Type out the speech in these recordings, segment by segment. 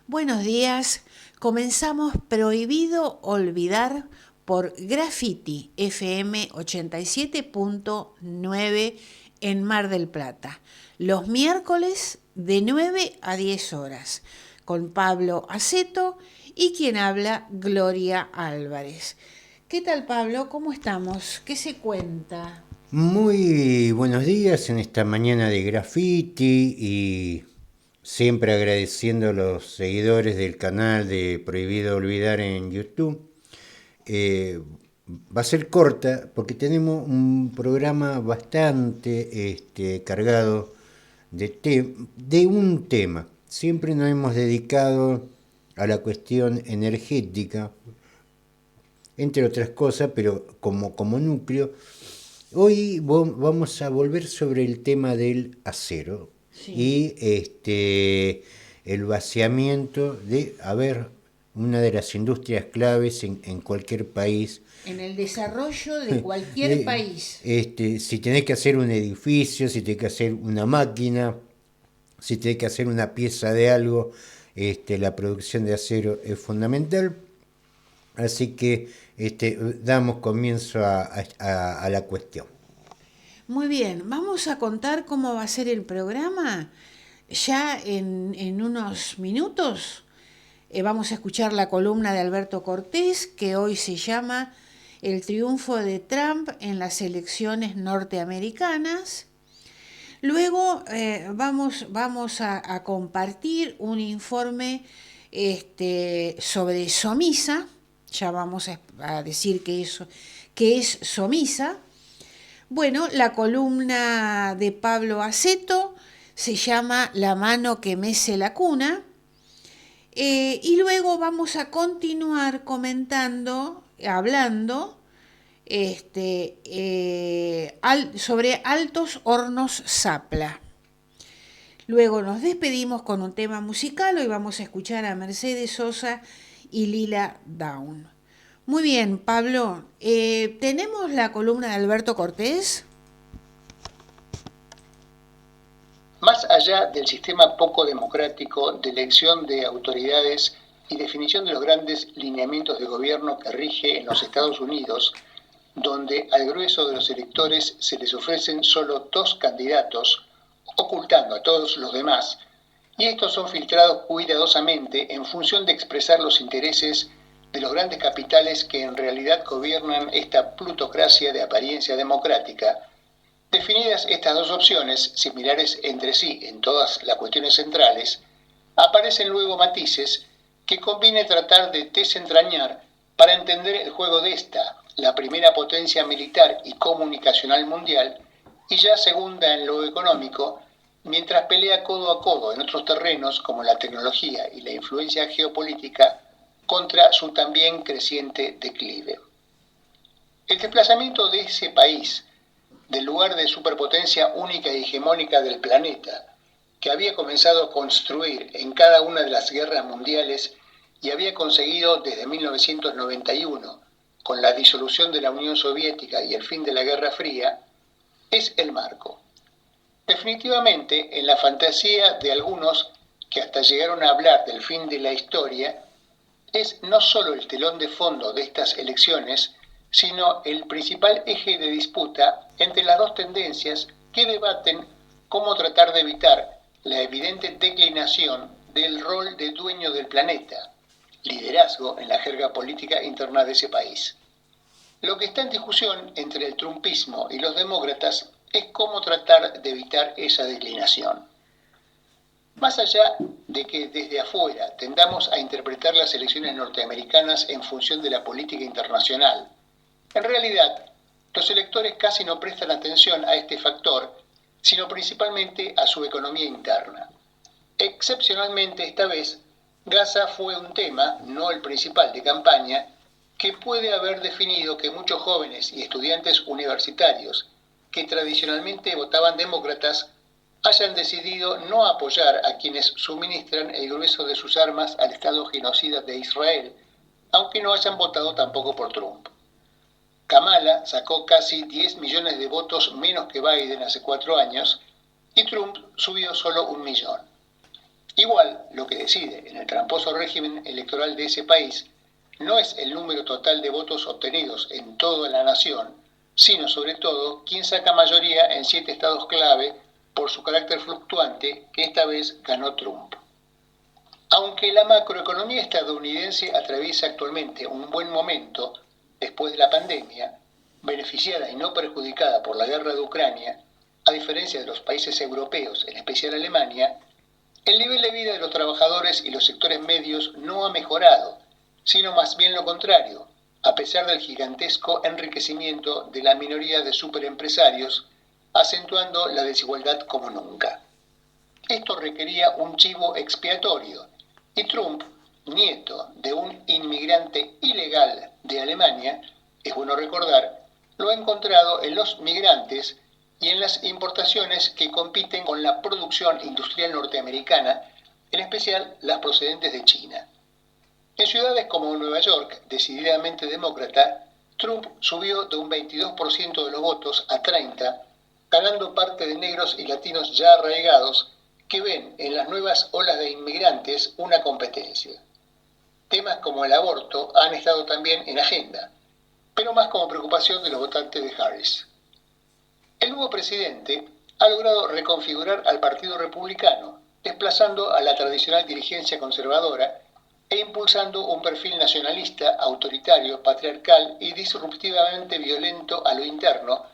Buenos días. Comenzamos Prohibido Olvidar por Graffiti FM 87.9 en Mar del Plata, los miércoles de 9 a 10 horas, con Pablo Aceto y quien habla, Gloria Álvarez. ¿Qué tal, Pablo? ¿Cómo estamos? ¿Qué se cuenta? Muy buenos días en esta mañana de graffiti y siempre agradeciendo a los seguidores del canal de Prohibido Olvidar en YouTube. Eh, Va a ser corta porque tenemos un programa bastante cargado de un tema. Siempre nos hemos dedicado a la cuestión energética, entre otras cosas, pero como núcleo. Hoy vamos a volver sobre el tema del acero Sí. y el vaciamiento de, a ver, una de las industrias claves en cualquier país. En el desarrollo de cualquier país. Si tenés que hacer un edificio, si tenés que hacer una máquina, si tenés que hacer una pieza de algo, la producción de acero es fundamental. Así que damos comienzo a la cuestión. Muy bien, vamos a contar cómo va a ser el programa. Ya en unos minutos vamos a escuchar la columna de Alberto Cortés, que hoy se llama El triunfo de Trump en las elecciones norteamericanas. Luego vamos a compartir un informe sobre Somisa. Ya vamos a decir qué es Somisa. Bueno, la columna de Pablo Aceto se llama La mano que mece la cuna. Y luego vamos a continuar comentando, hablando sobre Altos Hornos Zapla. Luego nos despedimos con un tema musical. Hoy vamos a escuchar a Mercedes Sosa y Lila Down. Muy bien, Pablo. ¿Tenemos la columna de Alberto Cortés? Más allá del sistema poco democrático de elección de autoridades y definición de los grandes lineamientos de gobierno que rige en los Estados Unidos, donde al grueso de los electores se les ofrecen solo dos candidatos, ocultando a todos los demás, y estos son filtrados cuidadosamente en función de expresar los intereses de los grandes capitales que en realidad gobiernan esta plutocracia de apariencia democrática. Definidas estas dos opciones, similares entre sí en todas las cuestiones centrales, aparecen luego matices que conviene tratar de desentrañar para entender el juego de esta, la primera potencia militar y comunicacional mundial, y ya segunda en lo económico, mientras pelea codo a codo en otros terrenos como la tecnología y la influencia geopolítica contra su también creciente declive. El desplazamiento de ese país del lugar de superpotencia única y hegemónica del planeta, que había comenzado a construir en cada una de las guerras mundiales y había conseguido desde 1991, con la disolución de la Unión Soviética y el fin de la Guerra Fría, es el marco. Definitivamente, en la fantasía de algunos que hasta llegaron a hablar del fin de la historia, es no solo el telón de fondo de estas elecciones, sino el principal eje de disputa entre las dos tendencias que debaten cómo tratar de evitar la evidente declinación del rol de dueño del planeta, liderazgo en la jerga política interna de ese país. Lo que está en discusión entre el trumpismo y los demócratas es cómo tratar de evitar esa declinación. Más allá de que desde afuera tendamos a interpretar las elecciones norteamericanas en función de la política internacional, en realidad los electores casi no prestan atención a este factor, sino principalmente a su economía interna. Excepcionalmente esta vez, Gaza fue un tema, no el principal de campaña, que puede haber definido que muchos jóvenes y estudiantes universitarios que tradicionalmente votaban demócratas hayan decidido no apoyar a quienes suministran el grueso de sus armas al Estado genocida de Israel, aunque no hayan votado tampoco por Trump. Kamala sacó casi 10 millones de votos menos que Biden hace 4 años y Trump subió solo 1 millón. Igual, lo que decide en el tramposo régimen electoral de ese país no es el número total de votos obtenidos en toda la nación, sino sobre todo quién saca mayoría en 7 estados clave por su carácter fluctuante, que esta vez ganó Trump. Aunque la macroeconomía estadounidense atraviesa actualmente un buen momento después de la pandemia, beneficiada y no perjudicada por la guerra de Ucrania, a diferencia de los países europeos, en especial Alemania, el nivel de vida de los trabajadores y los sectores medios no ha mejorado, sino más bien lo contrario, a pesar del gigantesco enriquecimiento de la minoría de superempresarios, acentuando la desigualdad como nunca. Esto requería un chivo expiatorio, y Trump, nieto de un inmigrante ilegal de Alemania, es bueno recordar, lo ha encontrado en los migrantes y en las importaciones que compiten con la producción industrial norteamericana, en especial las procedentes de China. En ciudades como Nueva York, decididamente demócrata, Trump subió de un 22% de los votos a 30%, ganando parte de negros y latinos ya arraigados que ven en las nuevas olas de inmigrantes una competencia. Temas como el aborto han estado también en agenda, pero más como preocupación de los votantes de Harris. El nuevo presidente ha logrado reconfigurar al Partido Republicano, desplazando a la tradicional dirigencia conservadora e impulsando un perfil nacionalista, autoritario, patriarcal y disruptivamente violento a lo interno,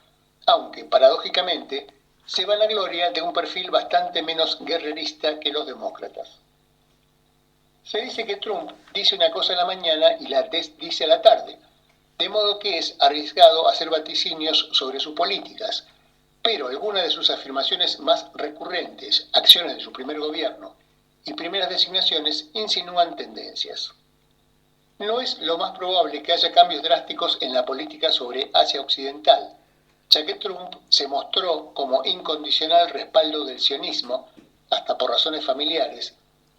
aunque, paradójicamente, se vanagloria de un perfil bastante menos guerrerista que los demócratas. Se dice que Trump dice una cosa en la mañana y la desdice a la tarde, de modo que es arriesgado hacer vaticinios sobre sus políticas, pero algunas de sus afirmaciones más recurrentes, acciones de su primer gobierno y primeras designaciones insinúan tendencias. No es lo más probable que haya cambios drásticos en la política sobre Asia Occidental, ya que Trump se mostró como incondicional respaldo del sionismo, hasta por razones familiares,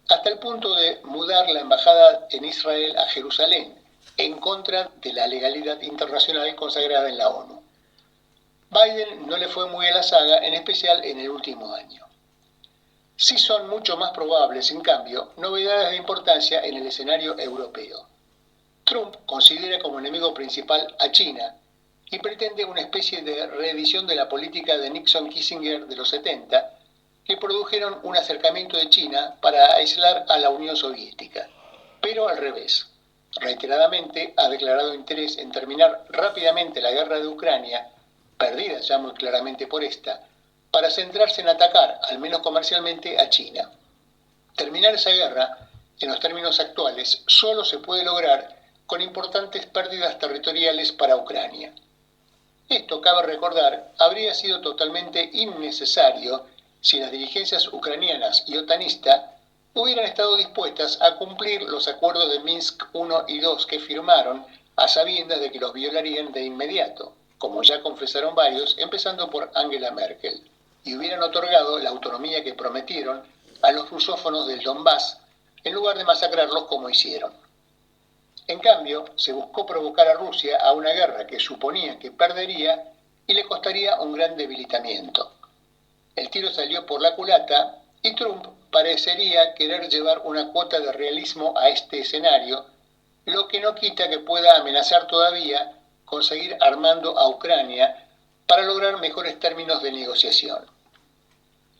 hasta el punto de mudar la embajada en Israel a Jerusalén, en contra de la legalidad internacional consagrada en la ONU. Biden no le fue muy a la saga, en especial en el último año. Sí son mucho más probables, en cambio, novedades de importancia en el escenario europeo. Trump considera como enemigo principal a China y pretende una especie de reedición de la política de Nixon-Kissinger de los 70, que produjeron un acercamiento de China para aislar a la Unión Soviética, pero al revés. Reiteradamente ha declarado interés en terminar rápidamente la guerra de Ucrania, perdida ya muy claramente por esta, para centrarse en atacar, al menos comercialmente, a China. Terminar esa guerra, en los términos actuales, solo se puede lograr con importantes pérdidas territoriales para Ucrania. Esto, cabe recordar, habría sido totalmente innecesario si las dirigencias ucranianas y otanista hubieran estado dispuestas a cumplir los acuerdos de Minsk I y II que firmaron a sabiendas de que los violarían de inmediato, como ya confesaron varios, empezando por Angela Merkel, y hubieran otorgado la autonomía que prometieron a los rusófonos del Donbass, en lugar de masacrarlos como hicieron. En cambio, se buscó provocar a Rusia a una guerra que suponía que perdería y le costaría un gran debilitamiento. El tiro salió por la culata y Trump parecería querer llevar una cuota de realismo a este escenario, lo que no quita que pueda amenazar todavía con seguir armando a Ucrania para lograr mejores términos de negociación.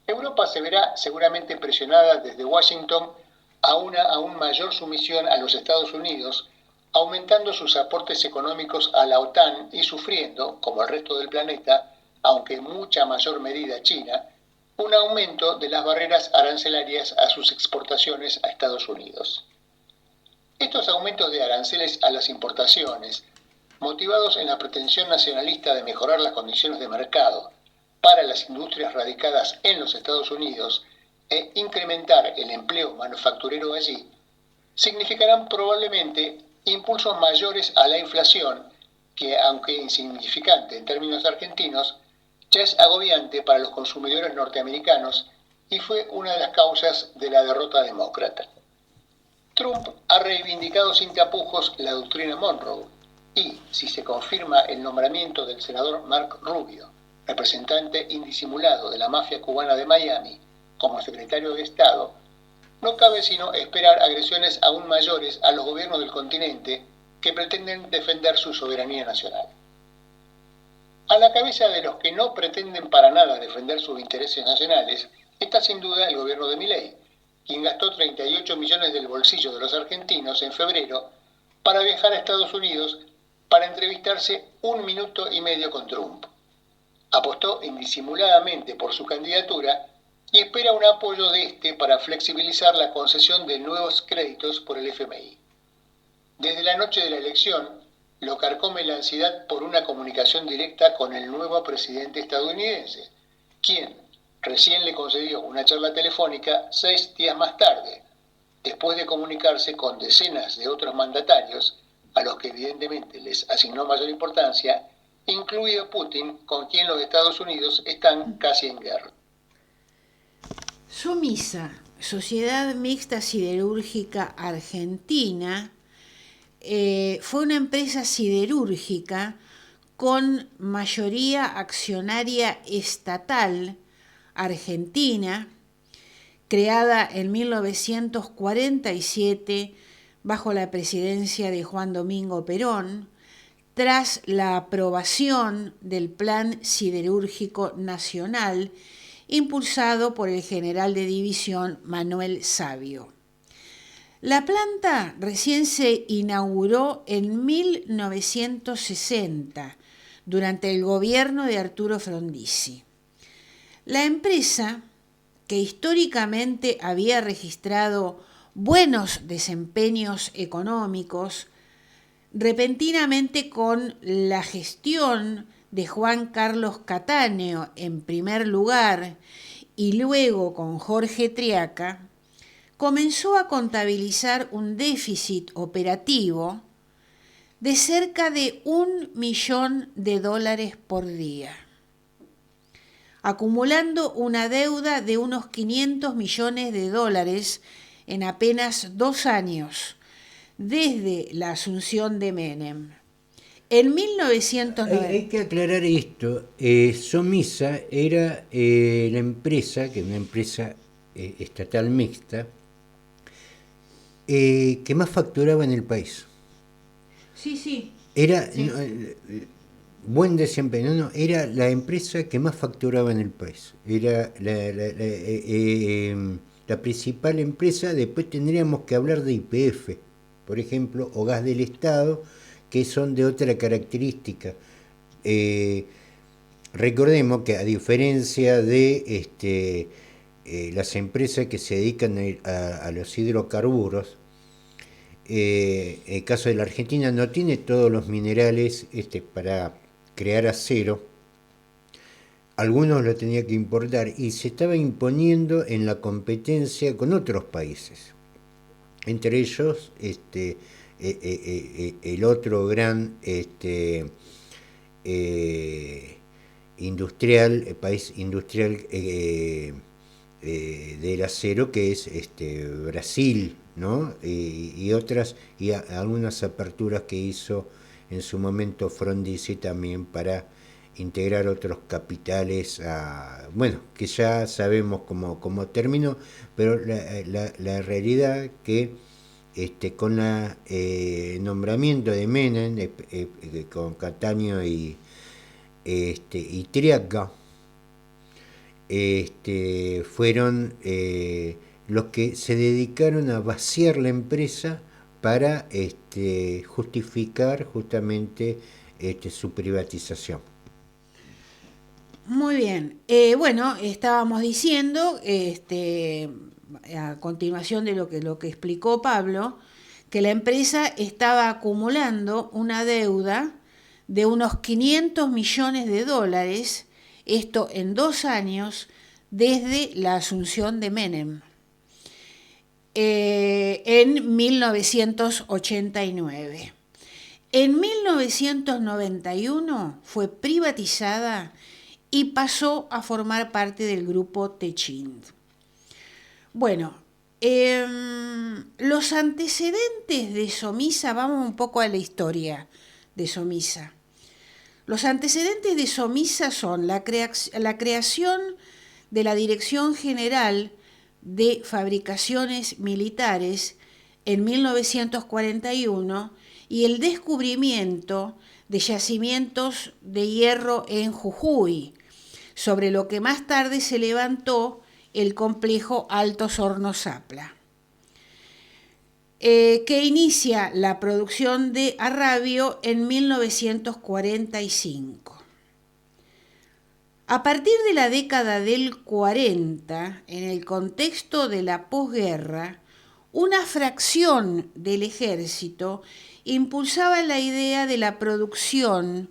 Europa se verá seguramente presionada desde Washington a una aún mayor sumisión a los Estados Unidos, aumentando sus aportes económicos a la OTAN y sufriendo, como el resto del planeta, aunque en mucha mayor medida China, un aumento de las barreras arancelarias a sus exportaciones a Estados Unidos. Estos aumentos de aranceles a las importaciones, motivados en la pretensión nacionalista de mejorar las condiciones de mercado para las industrias radicadas en los Estados Unidos e incrementar el empleo manufacturero allí, significarán probablemente impulsos mayores a la inflación que, aunque insignificante en términos argentinos, ya es agobiante para los consumidores norteamericanos y fue una de las causas de la derrota demócrata. Trump ha reivindicado sin tapujos la doctrina Monroe y, si se confirma el nombramiento del senador Mark Rubio, representante indisimulado de la mafia cubana de Miami, como secretario de Estado, no cabe sino esperar agresiones aún mayores a los gobiernos del continente que pretenden defender su soberanía nacional. A la cabeza de los que no pretenden para nada defender sus intereses nacionales está sin duda el gobierno de Milei, quien gastó 38 millones del bolsillo de los argentinos en febrero para viajar a Estados Unidos para entrevistarse 1 minuto y medio con Trump. Apostó indisimuladamente por su candidatura y espera un apoyo de este para flexibilizar la concesión de nuevos créditos por el FMI. Desde la noche de la elección, lo carcome la ansiedad por una comunicación directa con el nuevo presidente estadounidense, quien recién le concedió una charla telefónica 6 días más tarde, después de comunicarse con decenas de otros mandatarios, a los que evidentemente les asignó mayor importancia, incluido Putin, con quien los Estados Unidos están casi en guerra. SOMISA, Sociedad Mixta Siderúrgica Argentina, fue una empresa siderúrgica con mayoría accionaria estatal argentina, creada en 1947 bajo la presidencia de Juan Domingo Perón, tras la aprobación del Plan Siderúrgico Nacional impulsado por el general de división Manuel Savio. La planta recién se inauguró en 1960, durante el gobierno de Arturo Frondizi. La empresa, que históricamente había registrado buenos desempeños económicos, repentinamente con la gestión de Juan Carlos Cattaneo en primer lugar y luego con Jorge Triaca, comenzó a contabilizar un déficit operativo de cerca de $1 millón por día, acumulando una deuda de unos $500 millones en apenas 2 años, desde la asunción de Menem. En 1990... Hay que aclarar esto. SOMISA era la empresa, que es una empresa estatal mixta, que más facturaba en el país. Sí. Era buen desempeño, no, era la empresa que más facturaba en el país. Era la principal empresa. Después tendríamos que hablar de YPF, por ejemplo, o Gas del Estado, que son de otra característica. Recordemos que a diferencia de las empresas que se dedican a los hidrocarburos, el caso de la Argentina no tiene todos los minerales para crear acero. Algunos lo tenía que importar y se estaba imponiendo en la competencia con otros países, entre ellos el otro gran país industrial del acero, que es Brasil, ¿no? Y algunas aperturas que hizo en su momento Frondizi también para integrar otros capitales, que ya sabemos cómo terminó, pero la realidad que con el nombramiento de Menem, con Cattaneo y Triaca, fueron los que se dedicaron a vaciar la empresa para justificar justamente su privatización. Muy bien. Bueno, estábamos diciendo, a continuación de lo que explicó Pablo, que la empresa estaba acumulando una deuda de unos $500 millones, esto en 2 años, desde la asunción de Menem, en 1989. En 1991 fue privatizada y pasó a formar parte del grupo Techint. Bueno, los antecedentes de SOMISA, vamos un poco a la historia de SOMISA. Los antecedentes de SOMISA son la creación de la Dirección General de Fabricaciones Militares en 1941 y el descubrimiento de yacimientos de hierro en Jujuy, sobre lo que más tarde se levantó el complejo Altos Hornos Zapla, que inicia la producción de arrabio en 1945. A partir de la década del 40, en el contexto de la posguerra, una fracción del ejército impulsaba la idea de la producción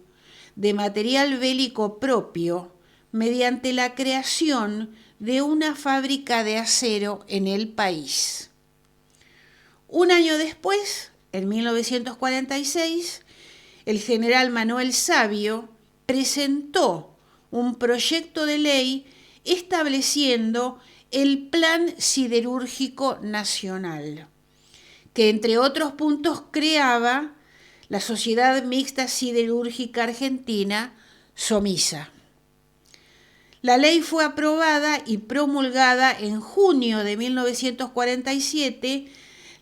de material bélico propio mediante la creación de una fábrica de acero en el país. Un año después, en 1946, el general Manuel Savio presentó un proyecto de ley estableciendo el Plan Siderúrgico Nacional, que entre otros puntos creaba la Sociedad Mixta Siderúrgica Argentina, SOMISA. La ley fue aprobada y promulgada en junio de 1947.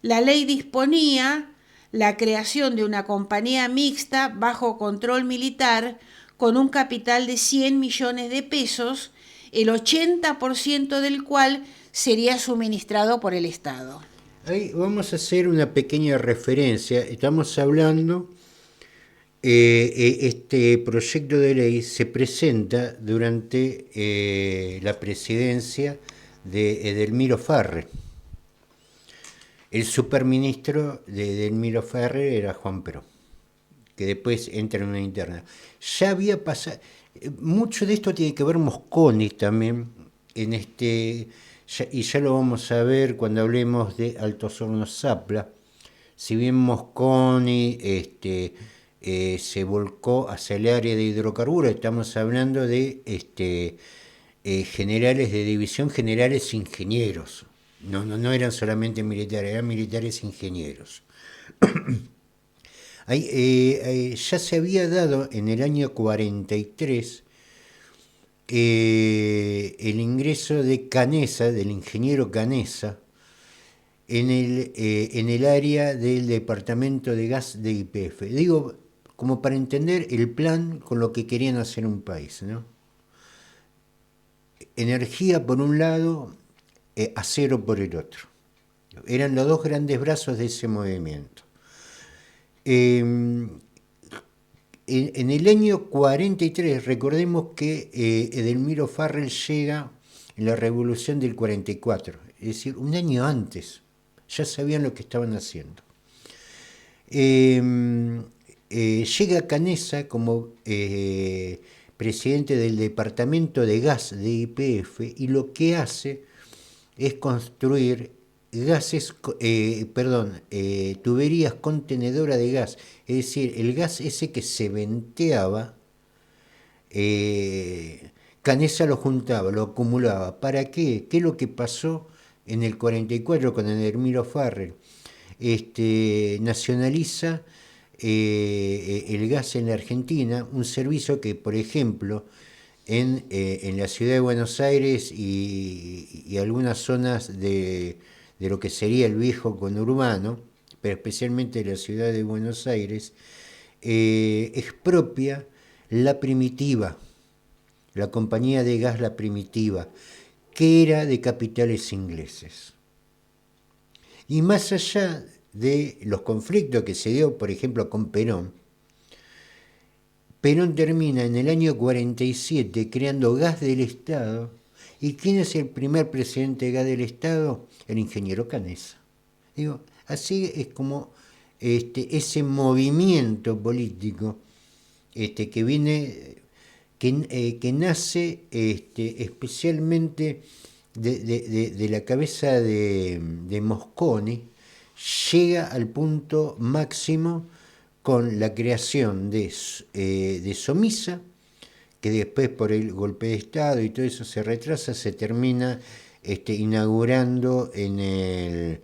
La ley disponía la creación de una compañía mixta bajo control militar con un capital de 100 millones de pesos, el 80% del cual sería suministrado por el Estado. Ahí vamos a hacer una pequeña referencia. Estamos hablando, este proyecto de ley se presenta durante la presidencia de Edelmiro Farre. El superministro de Edelmiro Farre era Juan Perón, que después entra en una interna. Ya había pasado, mucho de esto tiene que ver Mosconi también, y ya lo vamos a ver cuando hablemos de Altos Hornos Zapla. Si bien Mosconi se volcó hacia el área de hidrocarburos, estamos hablando de generales de división, generales ingenieros. No eran solamente militares, eran militares ingenieros. Ya se había dado en el año 43 el ingreso de Canesa, del ingeniero Canesa, en el área del departamento de gas de YPF. Digo, como para entender el plan con lo que querían hacer un país, ¿no? Energía por un lado, acero por el otro. Eran los dos grandes brazos de ese movimiento. En el año 43, recordemos que Edelmiro Farre llega en la revolución del 44, es decir, un año antes, ya sabían lo que estaban haciendo. Llega Canesa como presidente del departamento de gas de YPF y lo que hace es construir tuberías contenedoras de gas, es decir, el gas ese que se venteaba, Canesa lo juntaba, lo acumulaba. ¿Para qué? ¿Qué es lo que pasó en el 44 con Edelmiro Farre? Nacionaliza el gas en la Argentina, un servicio que, por ejemplo, en la ciudad de Buenos Aires y algunas zonas de lo que sería el viejo conurbano, pero especialmente la ciudad de Buenos Aires, expropia la Primitiva, la compañía de gas La Primitiva, que era de capitales ingleses. Y más allá de los conflictos que se dio, por ejemplo, con Perón, Perón termina en el año 47 creando Gas del Estado. ¿Y quién es el primer presidente de Gas del Estado? El ingeniero Canesa. Digo, así es como ese movimiento político que viene, que nace especialmente de la cabeza de Mosconi, llega al punto máximo con la creación de SOMISA, que después por el golpe de Estado y todo eso se retrasa, se termina inaugurando en el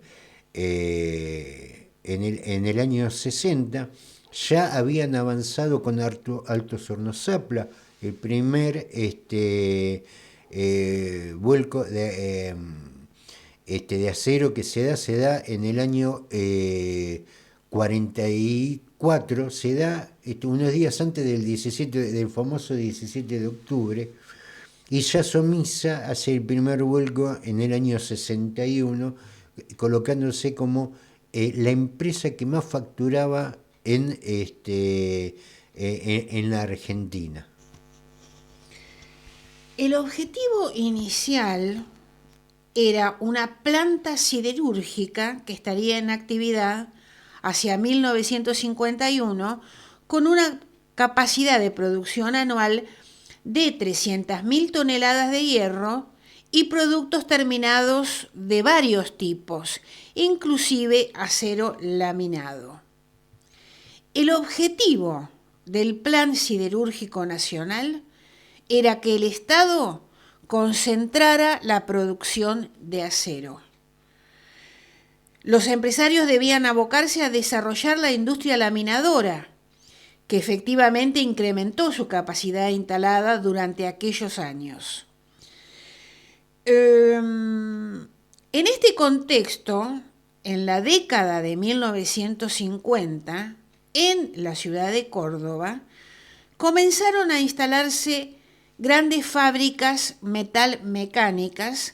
año 60. Ya habían avanzado con Altos Hornos Zapla, el primer vuelco de acero que se da en el año 44, se da unos días antes del famoso 17 de octubre, y ya Somisa hace el primer vuelco en el año 61, colocándose como la empresa que más facturaba en la Argentina. El objetivo inicial era una planta siderúrgica que estaría en actividad hacia 1951 con una capacidad de producción anual de 300.000 toneladas de hierro y productos terminados de varios tipos, inclusive acero laminado. El objetivo del Plan Siderúrgico Nacional era que el Estado concentrara la producción de acero. Los empresarios debían abocarse a desarrollar la industria laminadora, que efectivamente incrementó su capacidad instalada durante aquellos años. En este contexto, en la década de 1950, en la ciudad de Córdoba, comenzaron a instalarse grandes fábricas metalmecánicas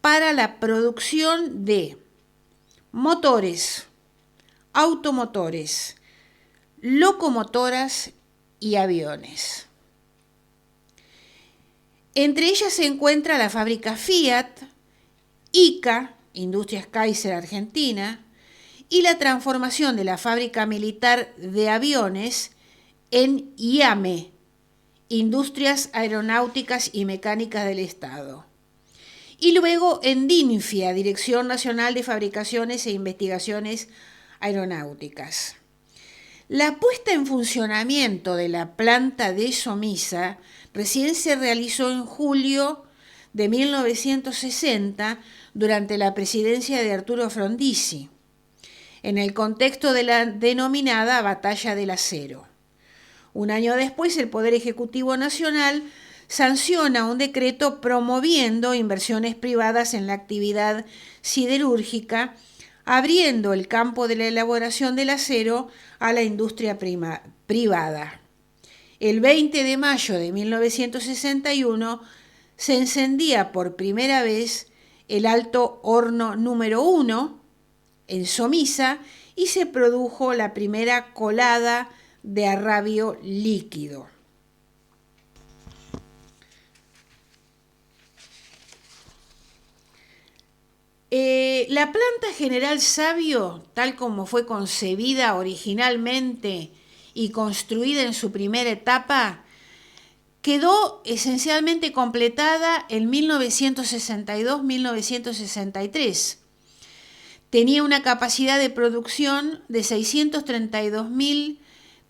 para la producción de motores, automotores, locomotoras y aviones. Entre ellas se encuentra la fábrica Fiat, ICA, Industrias Kaiser Argentina, y la transformación de la fábrica militar de aviones en IAME, Industrias Aeronáuticas y Mecánicas del Estado. Y luego en DINFIA, Dirección Nacional de Fabricaciones e Investigaciones Aeronáuticas. La puesta en funcionamiento de la planta de Somisa recién se realizó en julio de 1960 durante la presidencia de Arturo Frondizi, en el contexto de la denominada Batalla del Acero. Un año después, el Poder Ejecutivo Nacional sanciona un decreto promoviendo inversiones privadas en la actividad siderúrgica, abriendo el campo de la elaboración del acero a la industria privada. El 20 de mayo de 1961 se encendía por primera vez el alto horno número 1 en Somisa y se produjo la primera colada de arrabio líquido. La planta General Sabio, tal como fue concebida originalmente y construida en su primera etapa, quedó esencialmente completada en 1962-1963. Tenía una capacidad de producción de 632.000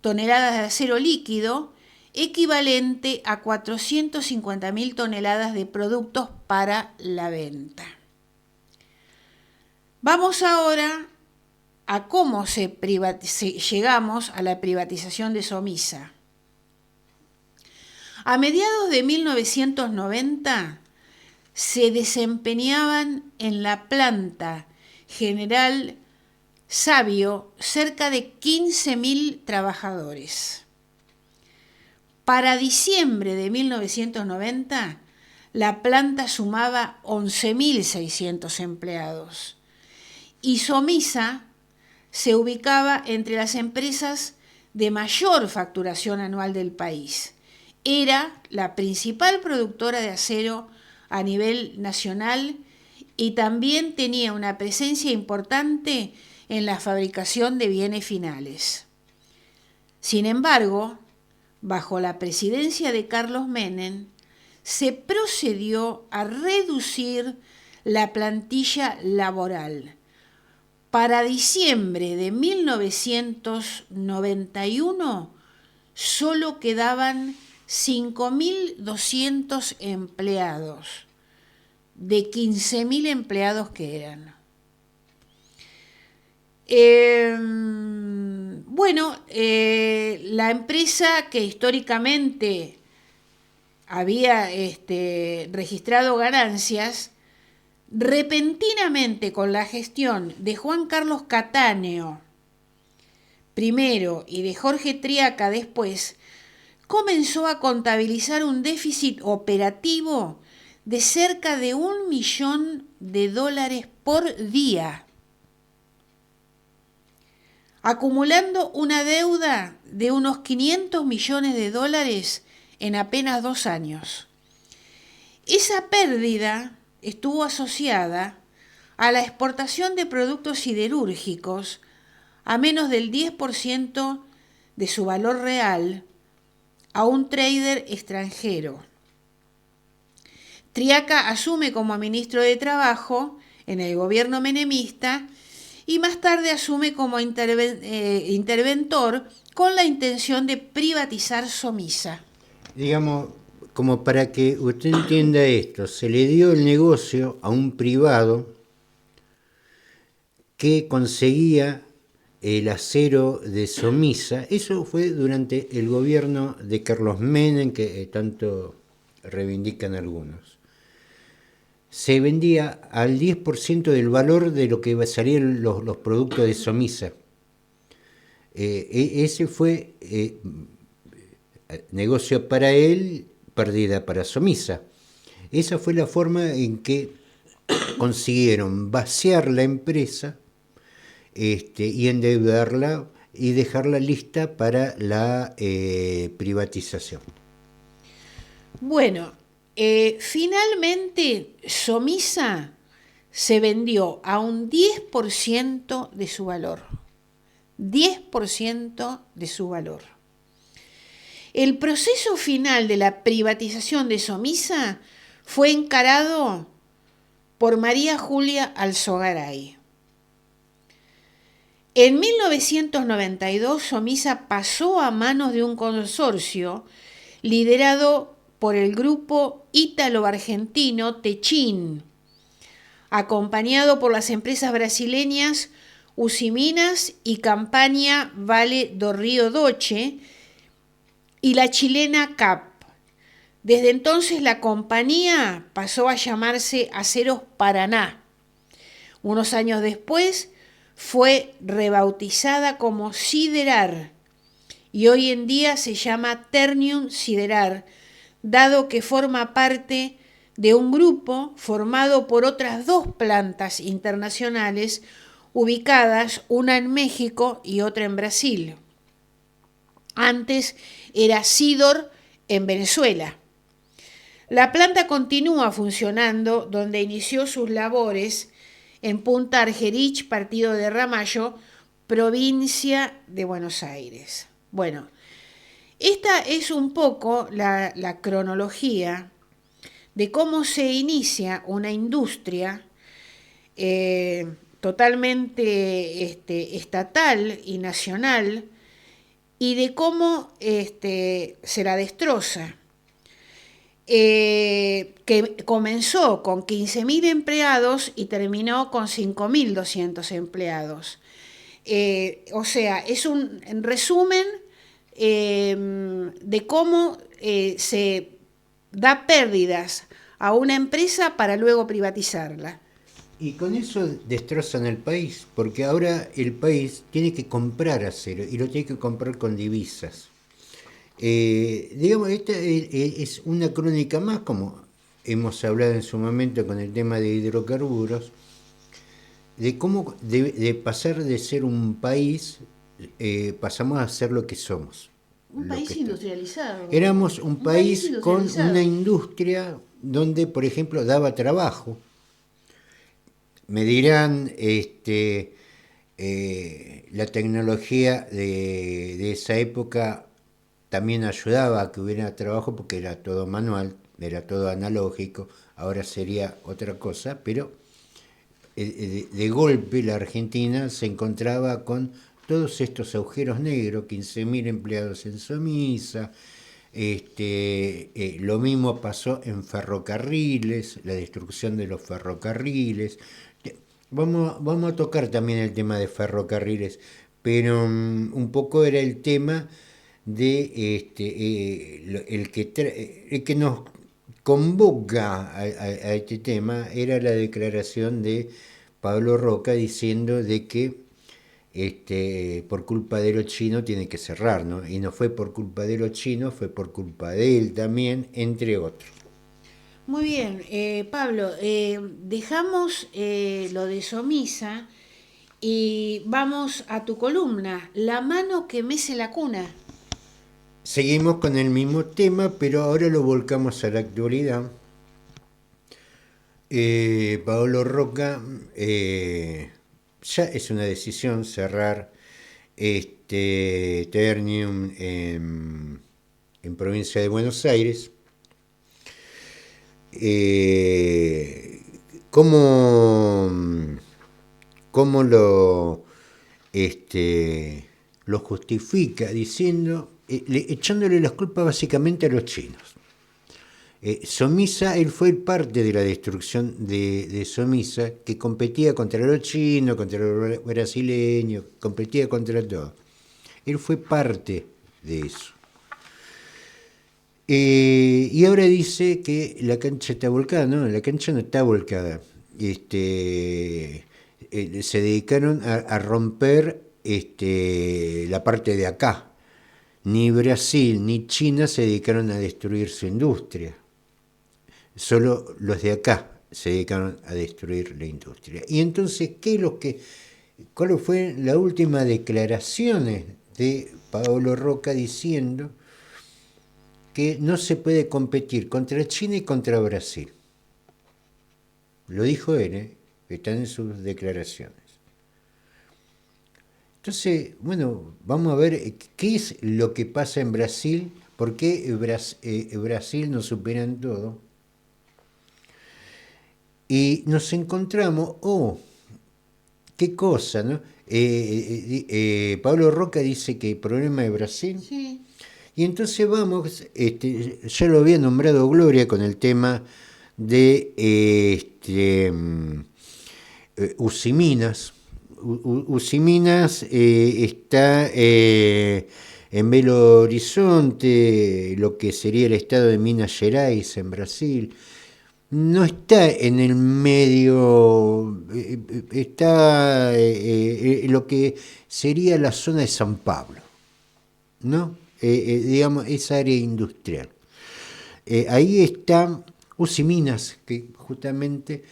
toneladas de acero líquido, equivalente a 450.000 toneladas de productos para la venta. Vamos ahora a cómo llegamos a la privatización de Somisa. A mediados de 1990 se desempeñaban en la planta General Sabio cerca de 15.000 trabajadores. Para diciembre de 1990, la planta sumaba 11.600 empleados y Somisa se ubicaba entre las empresas de mayor facturación anual del país. Era la principal productora de acero a nivel nacional y también tenía una presencia importante en la fabricación de bienes finales. Sin embargo, bajo la presidencia de Carlos Menem, se procedió a reducir la plantilla laboral. Para diciembre de 1991 solo quedaban 5.200 empleados, de 15.000 empleados que eran. La empresa que históricamente había registrado ganancias repentinamente con la gestión de Juan Carlos Cattaneo primero y de Jorge Triaca después, comenzó a contabilizar un déficit operativo de cerca de $1 millón por día, acumulando una deuda de unos $500 millones en apenas 2 años. Esa pérdida estuvo asociada a la exportación de productos siderúrgicos a menos del 10% de su valor real a un trader extranjero. Triaca asume como ministro de Trabajo en el gobierno menemista y más tarde asume como interventor con la intención de privatizar Somisa. Digamos, como para que usted entienda esto, se le dio el negocio a un privado que conseguía el acero de Somisa. Eso fue durante el gobierno de Carlos Menem, que tanto reivindican algunos. Se vendía al 10% del valor de lo que salían los productos de Somisa. Ese fue negocio para él, pérdida para Somisa. Esa fue la forma en que consiguieron vaciar la empresa y endeudarla y dejarla lista para la privatización. Bueno, finalmente Somisa se vendió a un 10% de su valor. 10% de su valor. El proceso final de la privatización de Somisa fue encarado por María Julia Alzogaray. En 1992, Somisa pasó a manos de un consorcio liderado por el grupo ítalo-argentino Techin, acompañado por las empresas brasileñas Usiminas y Campaña Vale do Rio Doce y la chilena CAP. Desde entonces la compañía pasó a llamarse Aceros Paraná. Unos años después fue rebautizada como Siderar y hoy en día se llama Ternium Siderar, dado que forma parte de un grupo formado por otras 2 plantas internacionales ubicadas, una en México y otra en Brasil. Antes era Sidor en Venezuela. La planta continúa funcionando donde inició sus labores en Punta Argerich, partido de Ramallo, provincia de Buenos Aires. Bueno, esta es un poco la cronología de cómo se inicia una industria totalmente estatal y nacional y de cómo se la destroza. Que comenzó con 15.000 empleados y terminó con 5.200 empleados. O sea, es un resumen de cómo se da pérdidas a una empresa para luego privatizarla. Y con eso destrozan el país, porque ahora el país tiene que comprar acero y lo tiene que comprar con divisas. Digamos, esta es una crónica más, como hemos hablado en su momento con el tema de hidrocarburos, de cómo de pasar de ser un país, pasamos a ser lo que somos. Un país industrializado. Éramos un país con una industria donde, por ejemplo, daba trabajo. Me dirán, la tecnología de esa época también ayudaba a que hubiera trabajo porque era todo manual, era todo analógico, ahora sería otra cosa, pero de golpe la Argentina se encontraba con todos estos agujeros negros, 15.000 empleados en Somisa, lo mismo pasó en ferrocarriles, la destrucción de los ferrocarriles. Vamos a tocar también el tema de ferrocarriles, pero un poco era el tema de el que convoca a este tema era la declaración de Pablo Roca diciendo de que por culpa de los chinos tiene que cerrar, ¿no? Y no fue por culpa de los chinos, fue por culpa de él también, entre otros. Muy bien, Pablo, dejamos lo de Somisa y vamos a tu columna, La mano que mece la cuna. Seguimos con el mismo tema, pero ahora lo volcamos a la actualidad. Paolo Roca, ya es una decisión cerrar Ternium en provincia de Buenos Aires. ¿Cómo lo justifica? Diciendo, echándole las culpas básicamente a los chinos. Somisa, él fue parte de la destrucción de Somisa, que competía contra los chinos, contra los brasileños, competía contra todo. Él fue parte de eso. Y ahora dice que la cancha está volcada. No, la cancha no está volcada. Se dedicaron a romper la parte de acá. Ni Brasil ni China se dedicaron a destruir su industria. Solo los de acá se dedicaron a destruir la industria. Y entonces, ¿cuáles fueron las últimas declaraciones de Paolo Roca diciendo que no se puede competir contra China y contra Brasil? Lo dijo él, están en sus declaraciones. Entonces, bueno, vamos a ver qué es lo que pasa en Brasil, por qué Brasil nos supera en todo. Y nos encontramos, qué cosa, ¿no? Pablo Roca dice que el problema de Brasil. Sí. Y entonces vamos, ya lo había nombrado Gloria con el tema de Usiminas. Usiminas está en Belo Horizonte, lo que sería el estado de Minas Gerais en Brasil. No está en el medio, está lo que sería la zona de San Pablo, ¿no? Digamos, esa área industrial. Ahí está Usiminas, que justamente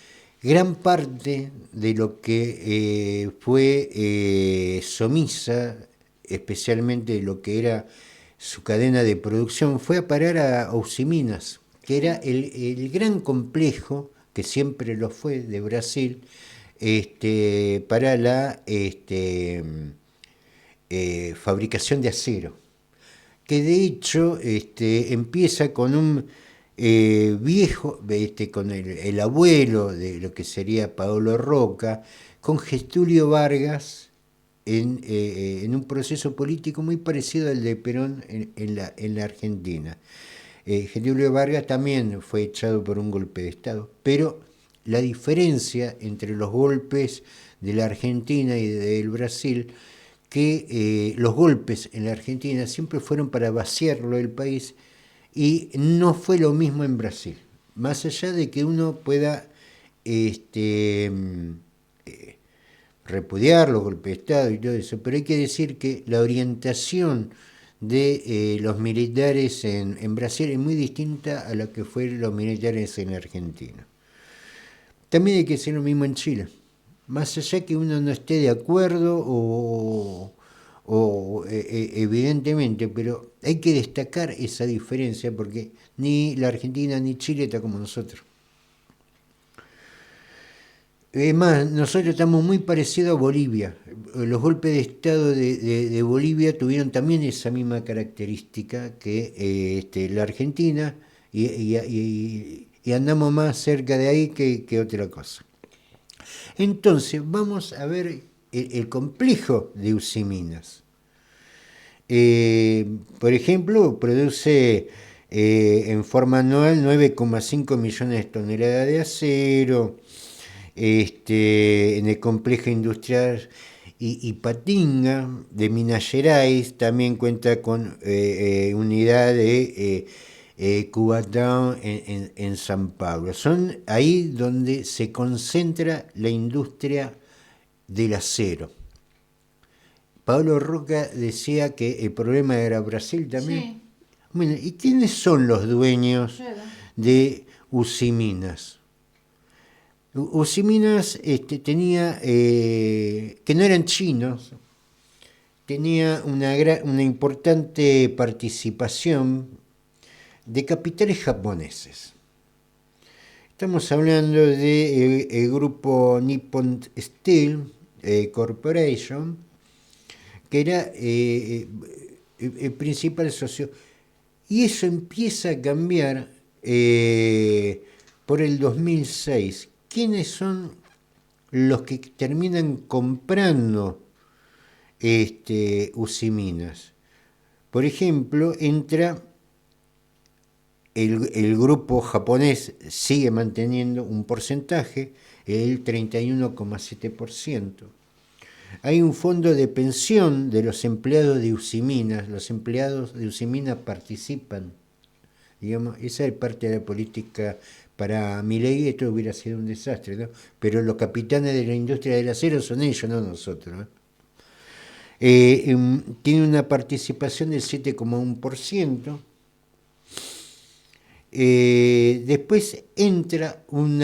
gran parte de lo que fue Somisa, especialmente de lo que era su cadena de producción, fue a parar a Usiminas, que era el gran complejo, que siempre lo fue, de Brasil, para la fabricación de acero, que de hecho empieza con un viejo, con el abuelo de lo que sería Paolo Roca, con Getúlio Vargas, en un proceso político muy parecido al de Perón en la Argentina. Getúlio Vargas también fue echado por un golpe de Estado, pero la diferencia entre los golpes de la Argentina y del Brasil, que los golpes en la Argentina siempre fueron para vaciarlo del país, y no fue lo mismo en Brasil. Más allá de que uno pueda repudiar los golpes de Estado y todo eso, pero hay que decir que la orientación de los militares en Brasil es muy distinta a la que fueron los militares en Argentina. También hay que decir lo mismo en Chile. Más allá que uno no esté de acuerdo evidentemente, pero hay que destacar esa diferencia porque ni la Argentina ni Chile está como nosotros. Es más, nosotros estamos muy parecidos a Bolivia. Los golpes de Estado de Bolivia tuvieron también esa misma característica que la Argentina y andamos más cerca de ahí que otra cosa. Entonces, vamos a ver el complejo de Usiminas. Por ejemplo, produce en forma anual 9,5 millones de toneladas de acero. En el complejo industrial Ipatinga de Minas Gerais también cuenta con unidad de Cubatão, en San Pablo. Son ahí donde se concentra la industria del acero. Pablo Roca decía que el problema era Brasil también. Sí. Bueno, ¿y quiénes son los dueños Claro. de Usiminas? Usiminas tenía, que no eran chinos, tenía una importante participación de capitales japoneses. Estamos hablando del grupo Nippon Steel Corporation, que era el principal socio. Y eso empieza a cambiar por el 2006. ¿Quiénes son los que terminan comprando Usiminas? Por ejemplo, entra el grupo japonés, sigue manteniendo un porcentaje, el 31,7%. Hay un fondo de pensión de los empleados de Usiminas. Los empleados de Usiminas participan. Digamos, esa es parte de la política. Para Milei esto hubiera sido un desastre, ¿no? Pero los capitanes de la industria del acero son ellos, no nosotros, ¿no? Tiene una participación del 7,1%. Después entra un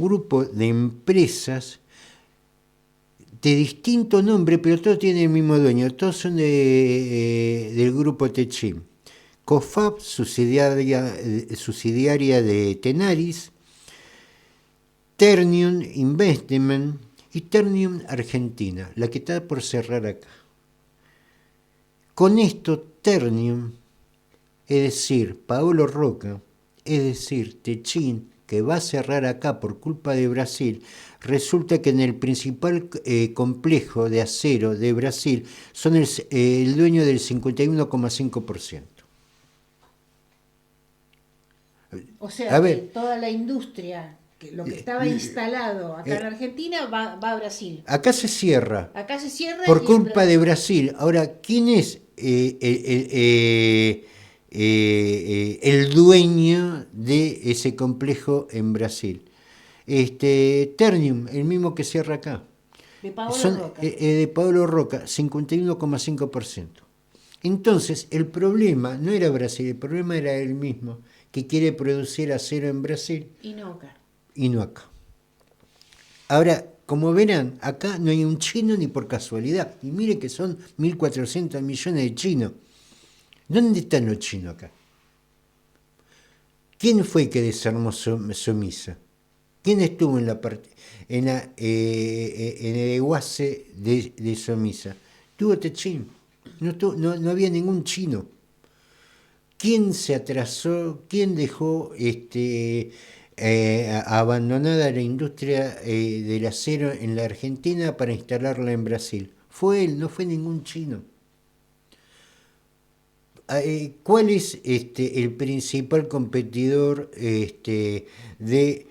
grupo de empresas de distinto nombre, pero todos tienen el mismo dueño, todos son del grupo Techim. COFAP, subsidiaria de Tenaris, Ternium Investment y Ternium Argentina, la que está por cerrar acá. Con esto, Ternium, es decir, Paolo Roca, es decir, Techin, que va a cerrar acá por culpa de Brasil, resulta que en el principal complejo de acero de Brasil son el dueño del 51,5%. O sea, que toda la industria, lo que estaba instalado acá en Argentina, va a Brasil. Acá se cierra. Acá se cierra por culpa de Brasil. Ahora, ¿quién es el dueño de ese complejo en Brasil? Ternium, el mismo que cierra acá. De Paolo Roca. De Paolo Roca, 51,5%. Entonces, el problema no era Brasil, el problema era él mismo, que quiere producir acero en Brasil. Y no acá. Y no acá. Ahora, como verán, acá no hay un chino ni por casualidad. Y mire que son 1.400 millones de chinos. ¿Dónde están los chinos acá? ¿Quién fue el que desarmó Somisa? ¿Quién estuvo en el desguace de Somisa? Tuvo Techin. No había ningún chino. ¿Quién se atrasó? ¿Quién dejó abandonada la industria del acero en la Argentina para instalarla en Brasil? Fue él, no fue ningún chino. ¿Cuál es el principal competidor de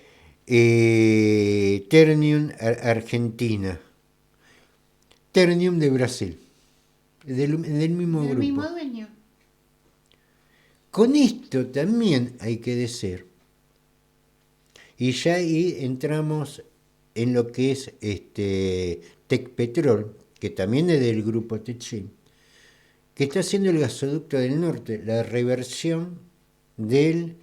Ternium Argentina? Ternium de Brasil, del mismo grupo. Del mismo dueño. Con esto también hay que decir, y ya ahí entramos en lo que es Tecpetrol, que también es del grupo Techin, que está haciendo el gasoducto del norte, la reversión de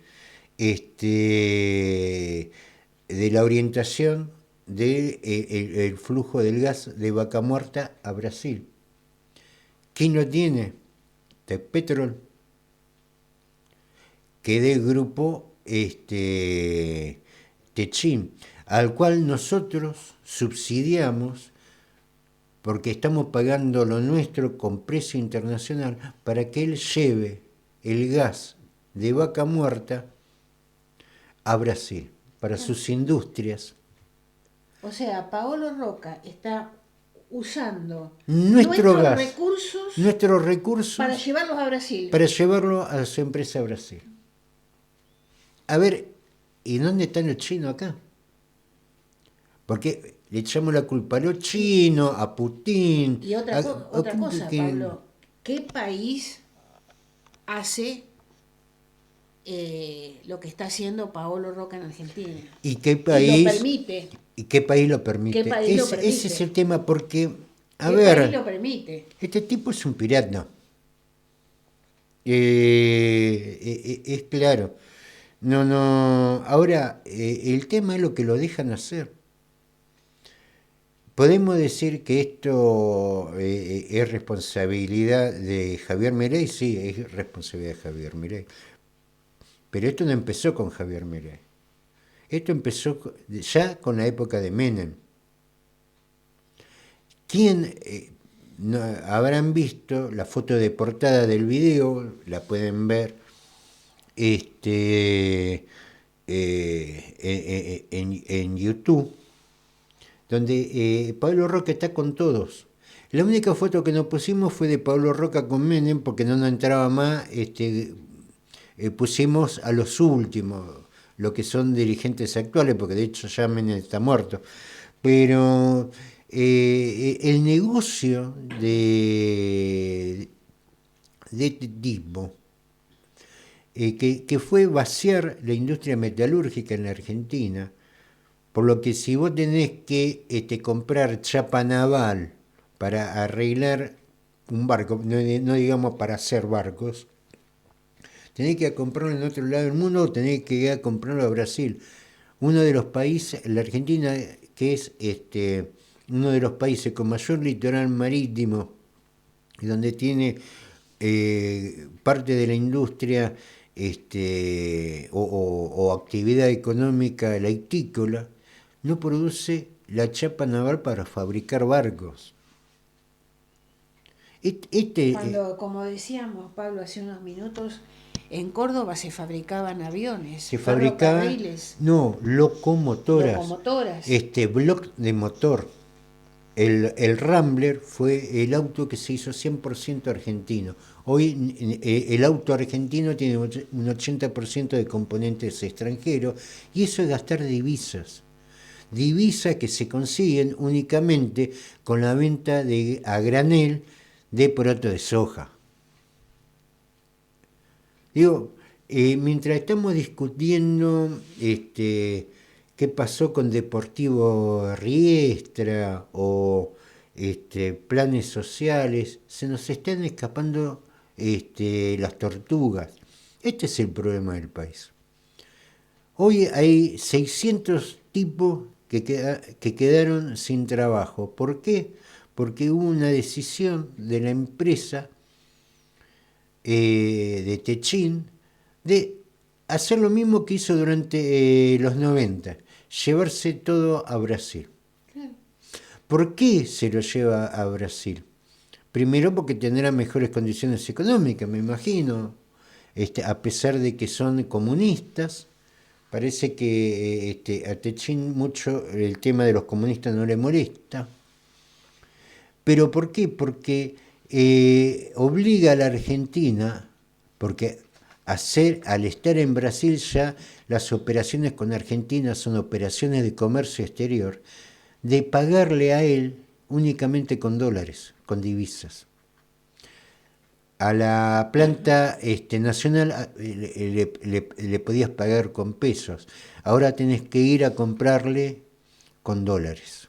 la orientación del flujo del gas de Vaca Muerta a Brasil. ¿Quién lo tiene? Tecpetrol, que es del grupo Techin, al cual nosotros subsidiamos porque estamos pagando lo nuestro con precio internacional para que él lleve el gas de Vaca Muerta a Brasil, para sus industrias. O sea, Paolo Roca está usando nuestros recursos para llevarlos a Brasil. Para llevarlo a su empresa a Brasil. A ver, ¿y dónde están los chinos acá? Porque le echamos la culpa a los chinos, a Putin. Y otra cosa, Pablo, ¿qué país hace lo que está haciendo Paolo Roca en Argentina. ¿Y qué Y lo país, permite. y qué país lo permite? ¿Qué país lo permite? Ese es el tema, porque, a ¿Qué ver, país lo permite? este tipo es un pirata. Es claro. No, no. Ahora, el tema es lo que lo dejan hacer. Podemos decir que esto es responsabilidad de Javier Milei, sí, es responsabilidad de Javier Milei. Pero esto no empezó con Javier Milei. Esto empezó ya con la época de Menem. ¿Quién no, habrán visto la foto de portada del video? La pueden ver en YouTube, donde Pablo Roca está con todos. La única foto que nos pusimos fue de Pablo Roca con Menem, porque no nos entraba más. Pusimos a los últimos, lo que son dirigentes actuales, porque de hecho ya Menem está muerto. Pero el negocio de este tipo, que fue vaciar la industria metalúrgica en la Argentina, por lo que si vos tenés que comprar chapa naval para arreglar un barco, no digamos para hacer barcos, tenés que ir a comprarlo en otro lado del mundo o tenés que ir a comprarlo a Brasil. Uno de los países, la Argentina, que es uno de los países con mayor litoral marítimo, donde tiene parte de la industria o actividad económica laitícola, no produce la chapa naval para fabricar barcos. Cuando, como decíamos, Pablo, hace unos minutos, en Córdoba se fabricaban aviones, Se fabricaban, ferrocarriles, no, locomotoras, locomotoras. Bloc de motor. El Rambler fue el auto que se hizo 100% argentino. Hoy el auto argentino tiene un 80% de componentes extranjeros, y eso es gastar divisas. Divisas que se consiguen únicamente con la venta a granel de poroto de soja. Digo, mientras estamos discutiendo qué pasó con Deportivo Riestra o planes sociales, se nos están escapando las tortugas. Este es el problema del país. Hoy hay 600 tipos que quedaron sin trabajo. ¿Por qué? Porque hubo una decisión de la empresa de Techín de hacer lo mismo que hizo durante los 90, llevarse todo a Brasil. Claro. ¿Por qué se lo lleva a Brasil? Primero porque tendrá mejores condiciones económicas, me imagino, a pesar de que son comunistas. Parece que a Techín mucho el tema de los comunistas no le molesta. ¿Pero por qué? Porque obliga a la Argentina, porque al estar en Brasil ya las operaciones con Argentina son operaciones de comercio exterior, de pagarle a él únicamente con dólares, con divisas. A la planta nacional le podías pagar con pesos. Ahora tenés que ir a comprarle con dólares.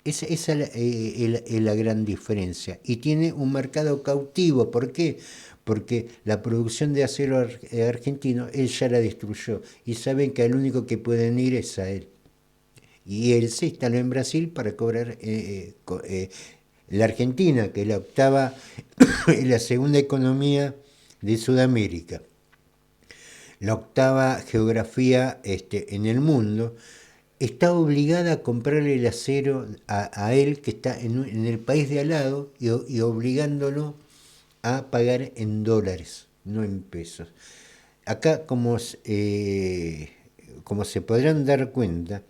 Esa es la gran diferencia. Y tiene un mercado cautivo. ¿Por qué? Porque la producción de acero argentino él ya la destruyó. Y saben que el único que pueden ir es a él. Y él se instaló en Brasil para cobrar la Argentina, que es la octava, la segunda economía de Sudamérica, la octava geografía en el mundo, está obligada a comprarle el acero a él, que está en el país de al lado, y obligándolo a pagar en dólares, no en pesos. Acá, como se podrán dar cuenta,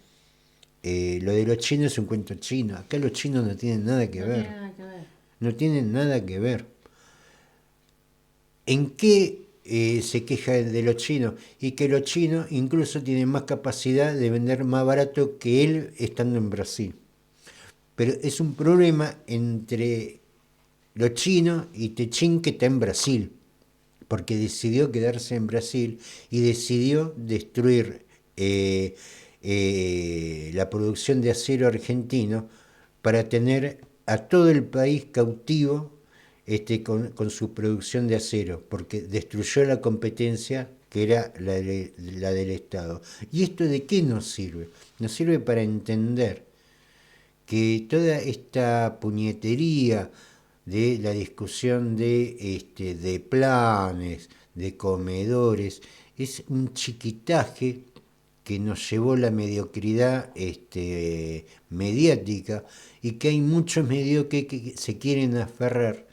lo de los chinos es un cuento chino. Acá los chinos no tienen nada que ver. No tienen nada que ver. ¿En qué se queja de los chinos? Y que los chinos incluso tienen más capacidad de vender más barato que él estando en Brasil. Pero es un problema entre los chinos y Techín, que está en Brasil. porque decidió quedarse en Brasil y decidió destruir la producción de acero argentino para tener a todo el país cautivo con su producción de acero, porque destruyó la competencia que era la del Estado. ¿Y esto de qué nos sirve? Nos sirve para entender que toda esta puñetería de la discusión de planes, de comedores, es un chiquitaje que nos llevó la mediocridad mediática, y que hay muchos mediocres que se quieren aferrar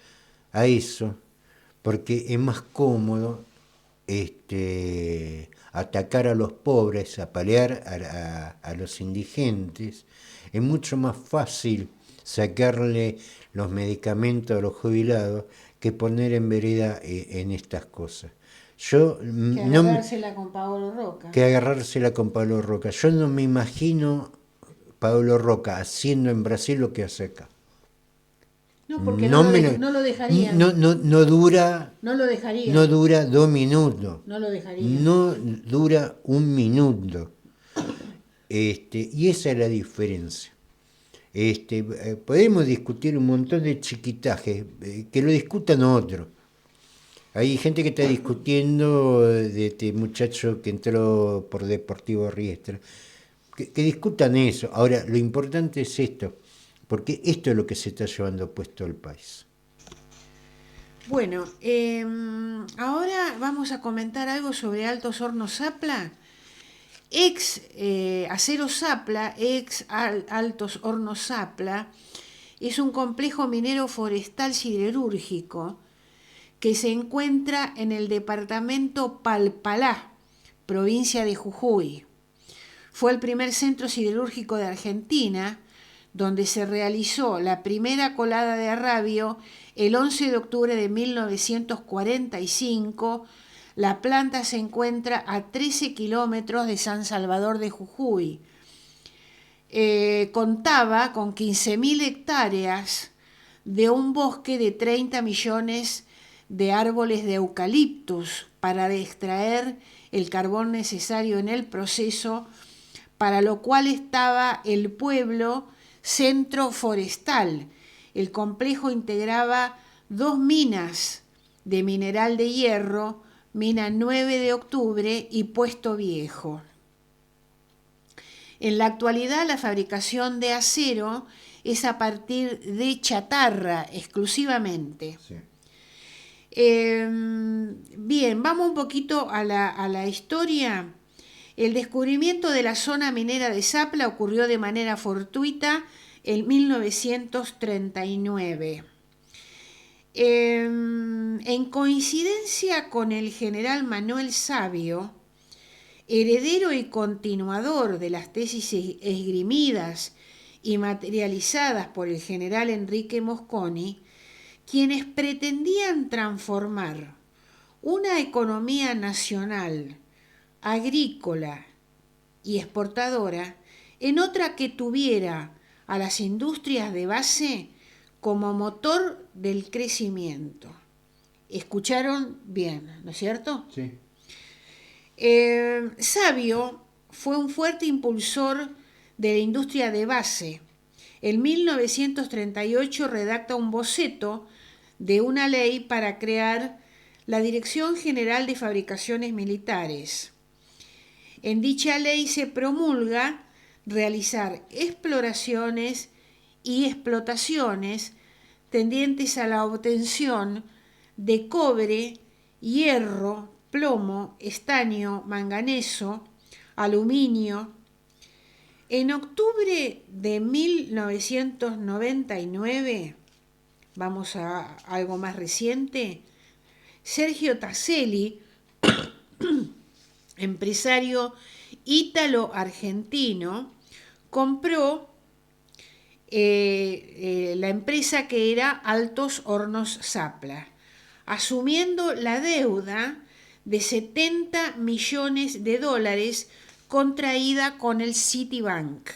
a eso porque es más cómodo atacar a los pobres, apalear a los indigentes. Es mucho más fácil sacarle los medicamentos a los jubilados que poner en vereda en estas cosas. Yo Que no agarrársela con Paolo Roca. que agarrársela con Pablo Roca. Yo no me imagino Pablo Roca haciendo en Brasil lo que hace acá. No, porque No, no lo dejarían. no dura, No lo dejarían. no dura 2 minutos. No lo dejarían. No dura 1 minuto. Y esa es la diferencia. Podemos discutir un montón de chiquitajes, que lo discutan otros. Hay gente que está discutiendo de este muchacho que entró por Deportivo Riestra. Que discutan eso. Ahora, lo importante es esto, porque esto es lo que se está llevando puesto al país. Bueno, ahora vamos a comentar algo sobre Altos Hornos Zapla. Ex Acero Zapla, Altos Hornos Zapla, es un complejo minero forestal siderúrgico que se encuentra en el departamento Palpalá, provincia de Jujuy. Fue el primer centro siderúrgico de Argentina, donde se realizó la primera colada de arrabio el 11 de octubre de 1945. La planta se encuentra a 13 kilómetros de San Salvador de Jujuy. Contaba con 15.000 hectáreas de un bosque de 30 millones de árboles de eucaliptus para extraer el carbón necesario en el proceso, para lo cual estaba el pueblo Centro Forestal. El complejo integraba 2 minas de mineral de hierro, mina 9 de octubre y Puesto Viejo. En la actualidad, la fabricación de acero es a partir de chatarra exclusivamente. Sí. Bien, vamos un poquito a la historia. El descubrimiento de la zona minera de Zapla ocurrió de manera fortuita en 1939. En coincidencia con el general Manuel Savio, heredero y continuador de las tesis esgrimidas y materializadas por el general Enrique Mosconi, quienes pretendían transformar una economía nacional, agrícola y exportadora en otra que tuviera a las industrias de base como motor del crecimiento. ¿Escucharon bien, no es cierto? Sí. Savio fue un fuerte impulsor de la industria de base. En 1938 redacta un boceto de una ley para crear la Dirección General de Fabricaciones Militares. En dicha ley se promulga realizar exploraciones y explotaciones tendientes a la obtención de cobre, hierro, plomo, estaño, manganeso, aluminio. En octubre de 1999, vamos a algo más reciente, Sergio Taselli, empresario ítalo-argentino, compró la empresa que era Altos Hornos Zapla, asumiendo la deuda de $70 millones contraída con el Citibank.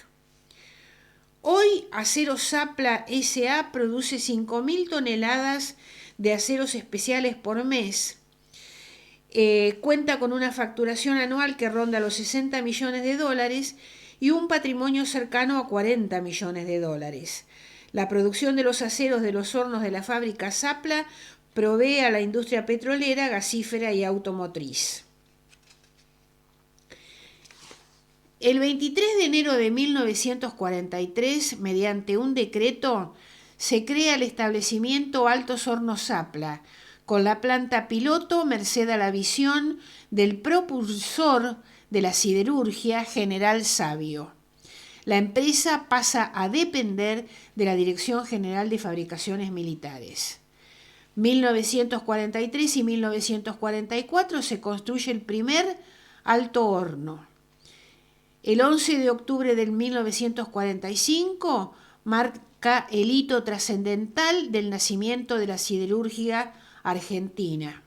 Hoy Acero Zapla S.A. produce 5.000 toneladas de aceros especiales por mes, Cuenta con una facturación anual que ronda los 60 millones de dólares y un patrimonio cercano a 40 millones de dólares. La producción de los aceros de los hornos de la fábrica Sapla provee a la industria petrolera, gasífera y automotriz. El 23 de enero de 1943, mediante un decreto, se crea el establecimiento Altos Hornos Sapla, con la planta piloto merced a la visión del propulsor de la siderurgia, General Savio. La empresa pasa a depender de la Dirección General de Fabricaciones Militares. 1943 y 1944 se construye el primer alto horno. El 11 de octubre de 1945 marca el hito trascendental del nacimiento de la siderurgia argentina.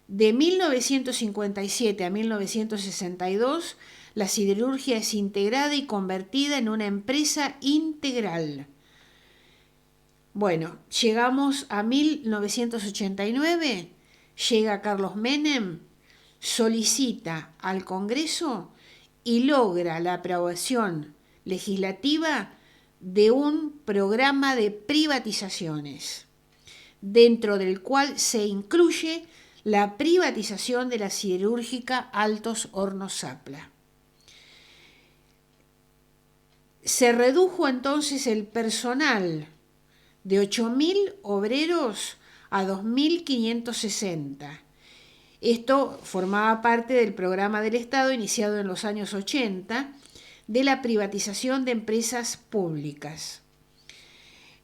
De 1957 a 1962, la siderurgia es integrada y convertida en una empresa integral. Bueno, llegamos a 1989, llega Carlos Menem, solicita al Congreso y logra la aprobación legislativa de un programa de privatizaciones, dentro del cual se incluye la privatización de la siderúrgica Altos Hornos Sapla. Se redujo entonces el personal de 8.000 obreros a 2.560. Esto formaba parte del programa del Estado iniciado en los años 80 de la privatización de empresas públicas.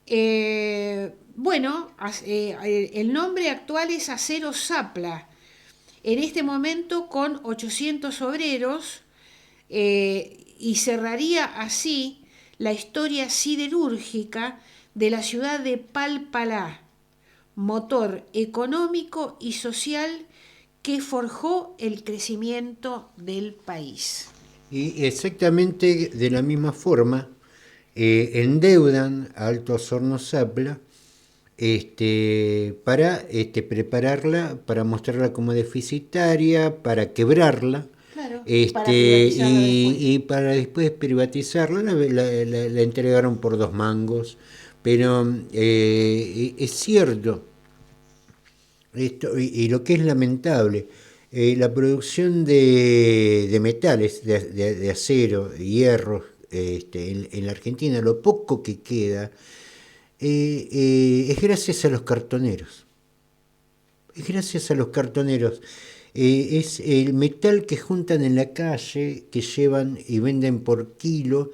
El nombre actual es Aceros Sapla, en este momento con 800 obreros, y cerraría así la historia siderúrgica de la ciudad de Palpalá, motor económico y social que forjó el crecimiento del país. Y exactamente de la misma forma endeudan a Altos Hornos Sapla para prepararla, para mostrarla como deficitaria, para quebrarla. Claro, y para después privatizarla la entregaron por 2 mangos. Pero es cierto, esto, y lo que es lamentable, la producción de metales, de acero, de hierro, en la Argentina, lo poco que queda, es gracias a los cartoneros. Es gracias a los cartoneros. Es el metal que juntan en la calle, que llevan y venden por kilo.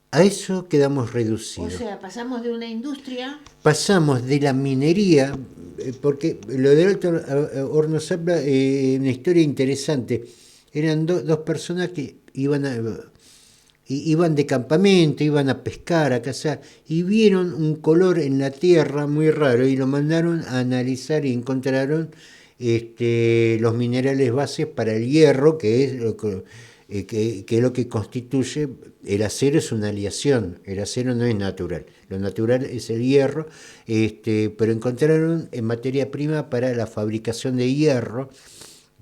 A eso quedamos reducidos. O sea, pasamos de una industria... Pasamos de la minería, porque lo del Alto Horno Sapla es una historia interesante. Eran dos personas que iban de campamento, iban a pescar, a cazar, y vieron un color en la tierra muy raro y lo mandaron a analizar y encontraron los minerales bases para el hierro, que es lo que constituye el acero. Es una aleación, el acero no es natural, lo natural es el hierro, pero encontraron en materia prima para la fabricación de hierro,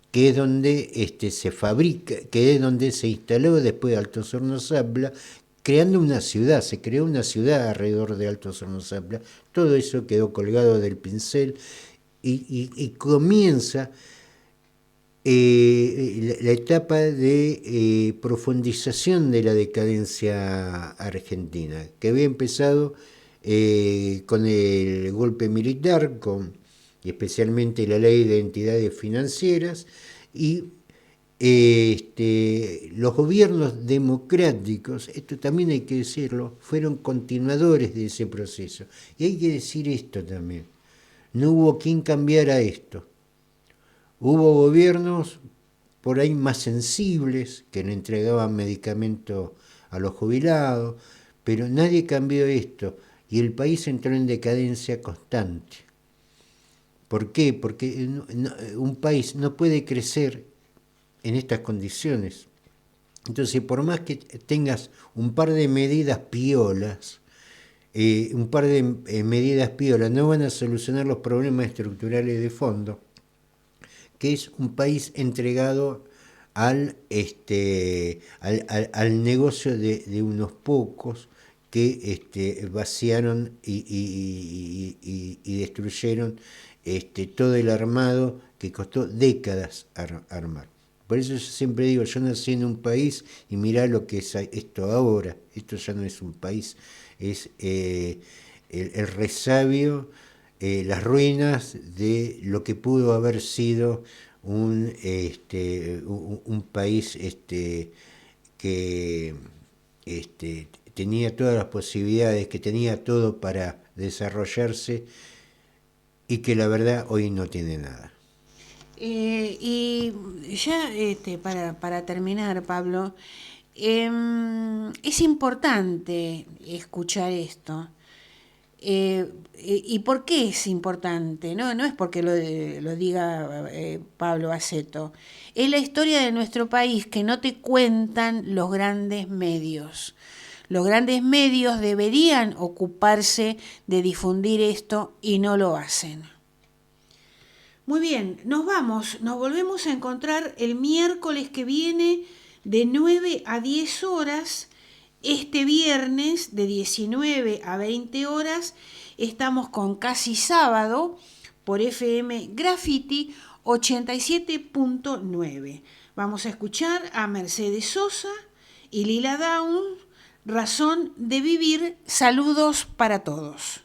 que es donde se fabrica, que es donde se instaló después de Altos Hornos Sapla, creando una ciudad. Se creó una ciudad alrededor de Altos Hornos Sapla. Todo eso quedó colgado del pincel y comienza la etapa de profundización de la decadencia argentina, que había empezado con el golpe militar, y especialmente la ley de entidades financieras, y los gobiernos democráticos, esto también hay que decirlo, fueron continuadores de ese proceso. Y hay que decir esto también, no hubo quien cambiara esto. Hubo gobiernos por ahí más sensibles, que le entregaban medicamentos a los jubilados, pero nadie cambió esto, y el país entró en decadencia constante. ¿Por qué? Porque un país no puede crecer en estas condiciones. Entonces, por más que tengas un par de medidas piolas, no van a solucionar los problemas estructurales de fondo, que es un país entregado al negocio de unos pocos que vaciaron y destruyeron todo el armado que costó décadas armar. Por eso yo siempre digo, yo nací en un país y mirá lo que es esto ahora. Esto ya no es un país, es el resabio, las ruinas de lo que pudo haber sido un país que tenía todas las posibilidades, que tenía todo para desarrollarse y que la verdad hoy no tiene nada. Y ya para terminar, Pablo, es importante escuchar esto. ¿Y por qué es importante? No es porque lo diga Pablo Aceto. Es la historia de nuestro país que no te cuentan los grandes medios. Los grandes medios deberían ocuparse de difundir esto y no lo hacen. Muy bien, nos volvemos a encontrar el miércoles que viene de 9 a 10 horas. Este viernes de 19 a 20 horas estamos con Casi Sábado por FM Graffiti 87.9. Vamos a escuchar a Mercedes Sosa y Lila Downs, Razón de Vivir. Saludos para todos.